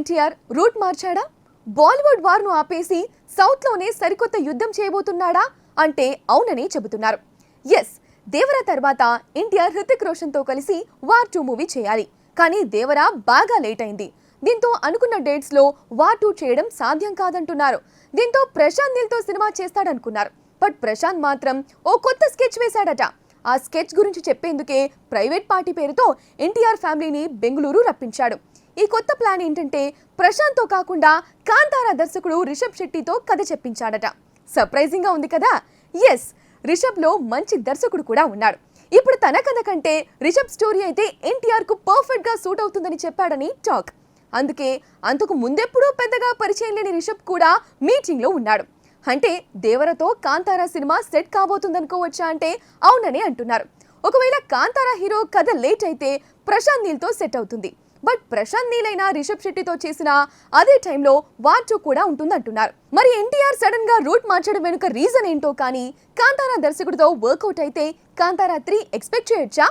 NTR route మార్చాడా? Bollywood వార్ను ఆపేసి సౌత్లోనే సరికొత్త యుద్ధం చేయబోతున్నాడా అంటే అవునని చెబుతున్నారు. ఎస్, దేవరా తర్వాత ఎన్టీఆర్ హృతిక్ రోషన్తో కలిసి వార్ 2 మూవీ చేయాలి. కానీ దేవరా బాగా లేట్ అయింది. దీంతో అనుకున్న డేట్స్లో వార్ 2 చేయడం సాధ్యం కాదంటున్నారు. దీంతో ప్రశాంత్ నీల్తో సినిమా చేస్తాడనుకున్నారు. బట్ ప్రశాంత్ మాత్రం ఓ కొత్త స్కెచ్ వేశాడట. ఆ స్కెచ్ గురించి చెప్పేందుకే ప్రైవేట్ పార్టీ పేరుతో ఎన్టీఆర్ ఫ్యామిలీని బెంగళూరు రప్పించాడు. ఈ కొత్త ప్లాన్ ఏంటంటే ప్రశాంత్తో కాకుండా కాంతారా దర్శకుడు రిషబ్ శెట్టితో కథ చెప్పించాడట. సర్ప్రైజింగ్ గా ఉంది కదా? ఎస్, రిషబ్ లో మంచి దర్శకుడు కూడా ఉన్నాడు. ఇప్పుడు తన కథ కంటే రిషబ్ స్టోరీ అయితే ఎన్టీఆర్ కు పర్ఫెక్ట్ గా సూట్ అవుతుందని చెప్పాడని టాక్. అందుకే అంతకు ముందెప్పుడూ పెద్దగా పరిచయం లేని రిషబ్ కూడా మీటింగ్ లో ఉన్నాడు. అంటే దేవరతో కాంతారా సినిమా సెట్ కాబోతుందనుకోవచ్చా అంటే అవునని అంటున్నారు. ఒకవేళ కాంతారా హీరో కథ లేట్ అయితే ప్రశాంత్ నీల్తో సెట్ అవుతుంది. బట్ ప్రశాంత్ నీల్ అయినా రిషబ్ శెట్టితో చేసిన అదే టైంలో వార్ 2 కూడా ఉంటుందంటున్నారు. మరి ఎన్టీఆర్ సడన్ గా రూట్ మార్చడం వెనుక రీజన్ ఏంటో కానీ కాంతారా దర్శకుడితో వర్కౌట్ అయితే కాంతారా 3 ఎక్స్పెక్ట్ చేయొచ్చా?